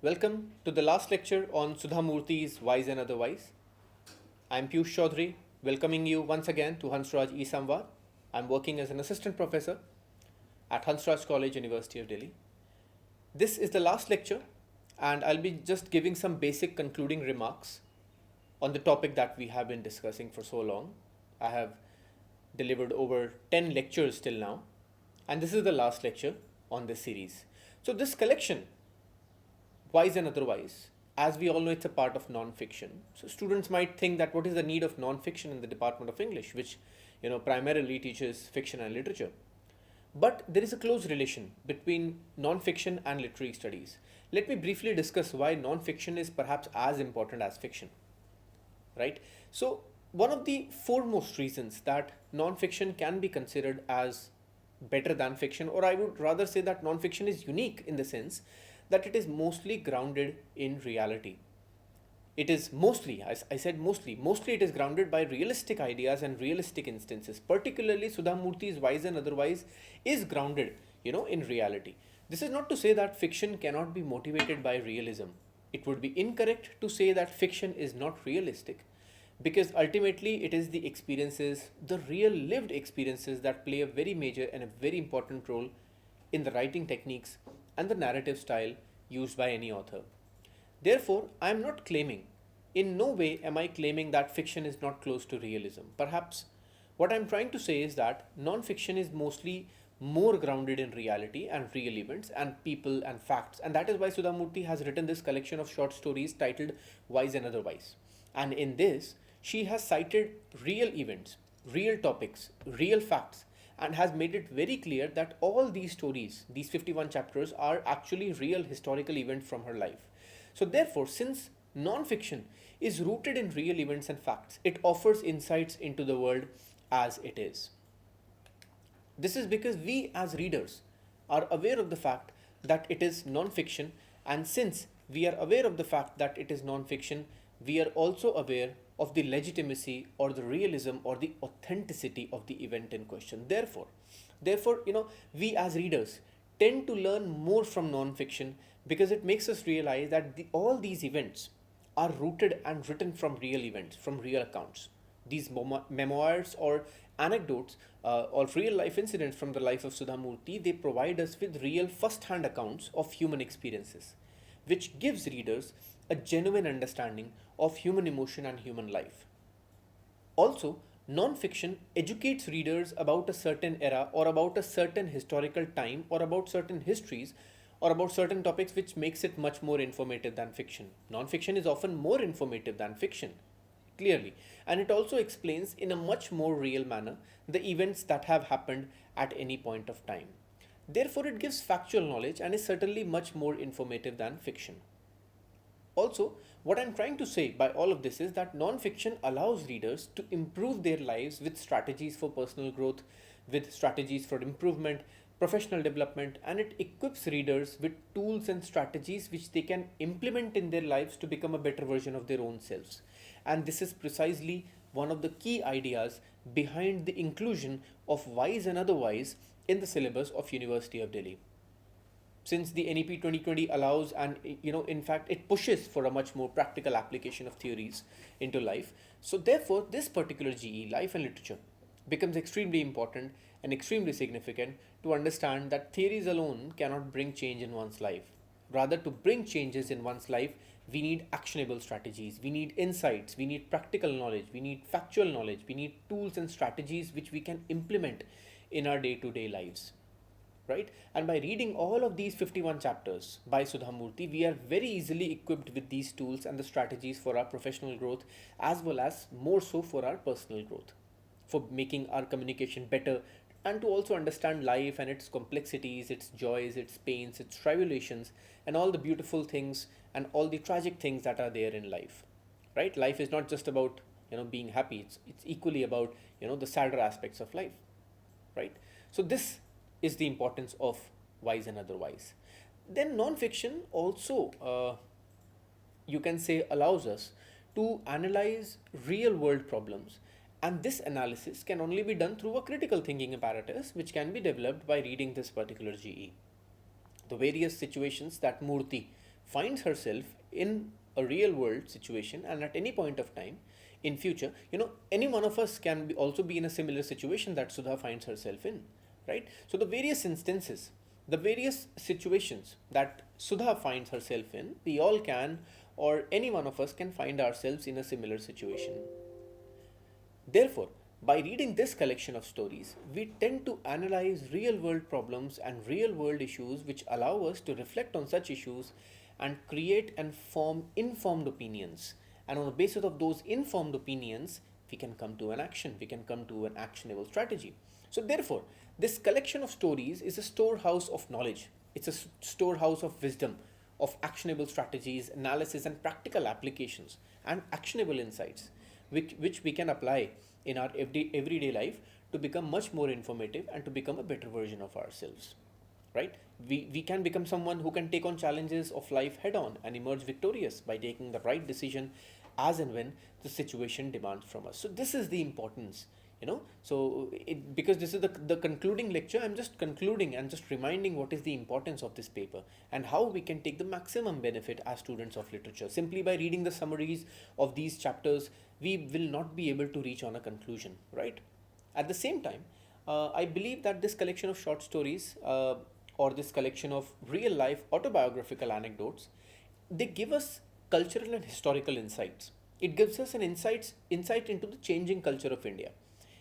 Welcome to the last lecture on Sudha Murty's Wise and Otherwise. I'm Piyush Chaudhary, welcoming you once again to Hansraj e-Samvaad. I'm working as an assistant professor at Hansraj College, University of Delhi. This is the last lecture, and I'll be just giving some basic concluding remarks on the topic that we have been discussing for so long. I have delivered over 10 lectures till now, and this is the last lecture on this series. So this collection, Wise and Otherwise, as we all know, it's a part of non-fiction. So students might think that what is the need of non-fiction in the Department of English, which primarily teaches fiction and literature. But there is a close relation between non-fiction and literary studies. Let me briefly discuss why non-fiction is perhaps as important as fiction. Right? So one of the foremost reasons that non-fiction can be considered as better than fiction, or I would rather say that non-fiction is unique in the sense that it is mostly grounded in reality. It is mostly, as I said mostly it is grounded by realistic ideas and realistic instances. Particularly Sudha Murty's Wise and Otherwise is grounded, in reality. This is not to say that fiction cannot be motivated by realism. It would be incorrect to say that fiction is not realistic, because ultimately it is the experiences, the real lived experiences, that play a very major and a very important role in the writing techniques and the narrative style used by any author. Therefore, I am not claiming, in no way am I claiming that fiction is not close to realism. Perhaps what I'm trying to say is that non-fiction is mostly more grounded in reality and real events and people and facts. And that is why Sudha Murty has written this collection of short stories titled Wise and Otherwise. And in this, she has cited real events, real topics, real facts, and has made it very clear that all these stories, these 51 chapters, are actually real historical events from her life. So therefore, since non-fiction is rooted in real events and facts, it offers insights into the world as it is. This is because we as readers are aware of the fact that it is non-fiction, and since we are aware of the fact that it is non-fiction, we are also aware of the legitimacy or the realism or the authenticity of the event in question. Therefore, we as readers tend to learn more from non-fiction because it makes us realize that all these events are rooted and written from real events, from real accounts. These memoirs or anecdotes or real life incidents from the life of Sudha Murty, they provide us with real first-hand accounts of human experiences, which gives readers a genuine understanding of human emotion and human life. Also, non-fiction educates readers about a certain era or about a certain historical time or about certain histories or about certain topics, which makes it much more informative than fiction. Non-fiction is often more informative than fiction, clearly, and it also explains in a much more real manner the events that have happened at any point of time. Therefore, it gives factual knowledge and is certainly much more informative than fiction. Also, what I'm trying to say by all of this is that non-fiction allows readers to improve their lives with strategies for personal growth, with strategies for improvement, professional development, and it equips readers with tools and strategies which they can implement in their lives to become a better version of their own selves. And this is precisely one of the key ideas behind the inclusion of Wise and Otherwise in the syllabus of University of Delhi. Since the NEP 2020 allows and in fact it pushes for a much more practical application of theories into life. So therefore this particular GE, Life and Literature, becomes extremely important and extremely significant to understand that theories alone cannot bring change in one's life. Rather, to bring changes in one's life, we need actionable strategies, we need insights, we need practical knowledge, we need factual knowledge, we need tools and strategies which we can implement in our day-to-day lives. Right? And by reading all of these 51 chapters by Sudha Murty, we are very easily equipped with these tools and the strategies for our professional growth, as well as more so for our personal growth, for making our communication better, and to also understand life and its complexities, its joys, its pains, its tribulations, and all the beautiful things and all the tragic things that are there in life. Right? Life is not just about being happy. It's equally about the sadder aspects of life. Right? So this is the importance of Wise and Otherwise. Then non-fiction also, you can say, allows us to analyze real world problems, and this analysis can only be done through a critical thinking apparatus which can be developed by reading this particular GE. The various situations that Murty finds herself in a real world situation, and at any point of time in future, any one of us can also be in a similar situation that Sudha finds herself in, right? So the various instances, the various situations that Sudha finds herself in, we all can, or any one of us can find ourselves in a similar situation. Therefore, by reading this collection of stories, we tend to analyze real world problems and real world issues, which allow us to reflect on such issues and create and form informed opinions. And on the basis of those informed opinions, we can come to an action, we can come to an actionable strategy. So, therefore, this collection of stories is a storehouse of knowledge, it's a storehouse of wisdom, of actionable strategies, analysis, and practical applications and actionable insights, which we can apply in our everyday life to become much more informative and to become a better version of ourselves, right? We can become someone who can take on challenges of life head on and emerge victorious by taking the right decision as and when the situation demands from us. So this is the importance, because this is the concluding lecture. I'm just concluding and just reminding what is the importance of this paper and how we can take the maximum benefit as students of literature. Simply by reading the summaries of these chapters, we will not be able to reach on a conclusion, right? At the same time, I believe that this collection of short stories, or this collection of real life autobiographical anecdotes, they give us cultural and historical insights. It gives us an insight into the changing culture of India.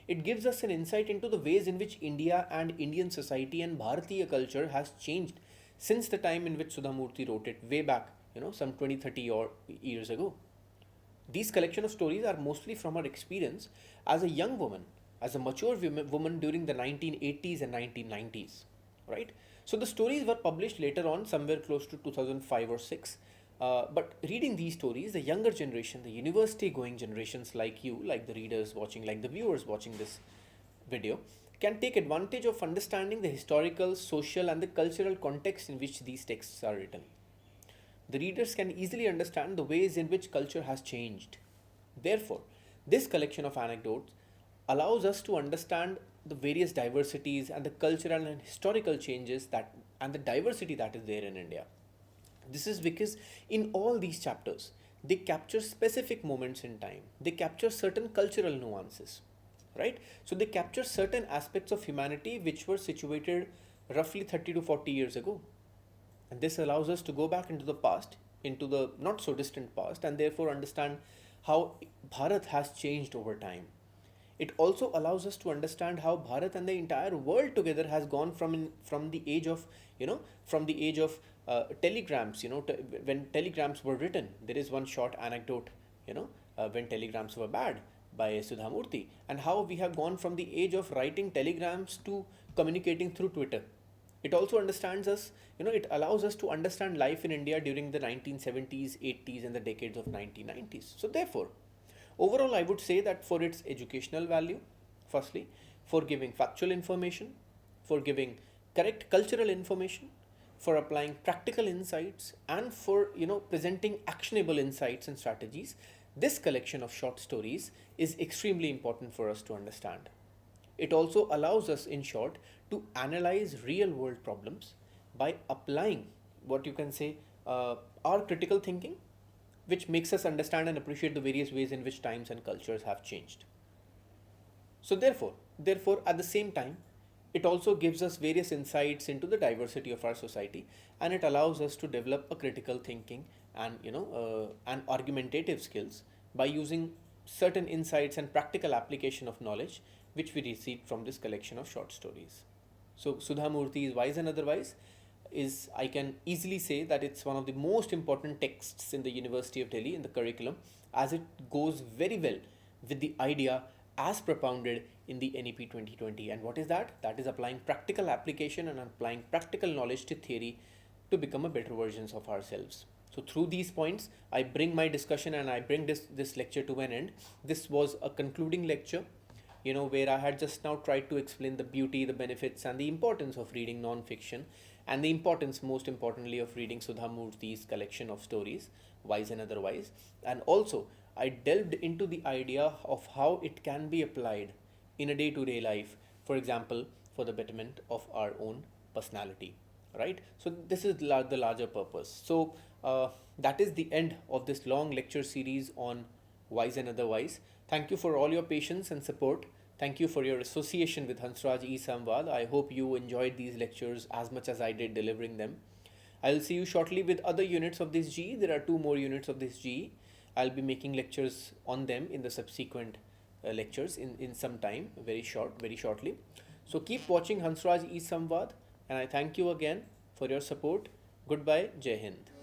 It gives us an insight into the ways in which India and Indian society and Bharatiya culture has changed since the time in which Sudha Murty wrote it way back, some 20, 30 or years ago. These collection of stories are mostly from her experience as a young woman, as a mature woman during the 1980s and 1990s, right? So the stories were published later on, somewhere close to 2005 or 6. But reading these stories, the younger generation, the university going generations like you, like the readers watching, like the viewers watching this video, can take advantage of understanding the historical, social, and the cultural context in which these texts are written. The readers can easily understand the ways in which culture has changed. Therefore, this collection of anecdotes allows us to understand the various diversities and the cultural and historical changes that and the diversity that is there in India. This is because in all these chapters, they capture specific moments in time. They capture certain cultural nuances, right? So they capture certain aspects of humanity which were situated roughly 30 to 40 years ago. And this allows us to go back into the past, into the not so distant past, and therefore understand how Bharat has changed over time. It also allows us to understand how Bharat and the entire world together has gone from the age of telegrams. When telegrams were written, there is one short anecdote. When telegrams were bad by Sudha Murty, and how we have gone from the age of writing telegrams to communicating through Twitter. It also understands us, it allows us to understand life in India during the 1970s, 80s, and the decades of 1990s. So, therefore, overall, I would say that for its educational value, firstly, for giving factual information, for giving correct cultural information, for applying practical insights, and for presenting actionable insights and strategies, this collection of short stories is extremely important for us to understand. It also allows us, in short, to analyze real world problems by applying what you can say our critical thinking, which makes us understand and appreciate the various ways in which times and cultures have changed. So therefore, at the same time, it also gives us various insights into the diversity of our society, and it allows us to develop a critical thinking and and argumentative skills by using certain insights and practical application of knowledge which we received from this collection of short stories. So Sudha Murty's Wise and Otherwise is, I can easily say that it's one of the most important texts in the University of Delhi in the curriculum, as it goes very well with the idea as propounded in the NEP 2020. And what is that? That is applying practical application and applying practical knowledge to theory to become a better versions of ourselves. So through these points, I bring my discussion and I bring this lecture to an end. This was a concluding lecture, where I had just now tried to explain the beauty, the benefits, and the importance of reading non-fiction, and the importance, most importantly, of reading Sudha Murty's collection of stories, Wise and Otherwise. And also, I delved into the idea of how it can be applied in a day-to-day life, for example, for the betterment of our own personality, right? So this is the larger purpose. So that is the end of this long lecture series on wise and otherwise. Thank you for all your patience and support. Thank you for your association with Hansraj e-Samvaad. I hope you enjoyed these lectures as much as I did delivering them. I'll see you shortly with other units of this GE. There are 2 more units of this GE. I'll be making lectures on them in the subsequent lectures in some time, very shortly. So keep watching Hansraj e-Samvaad, and I thank you again for your support. Goodbye, Jai Hind.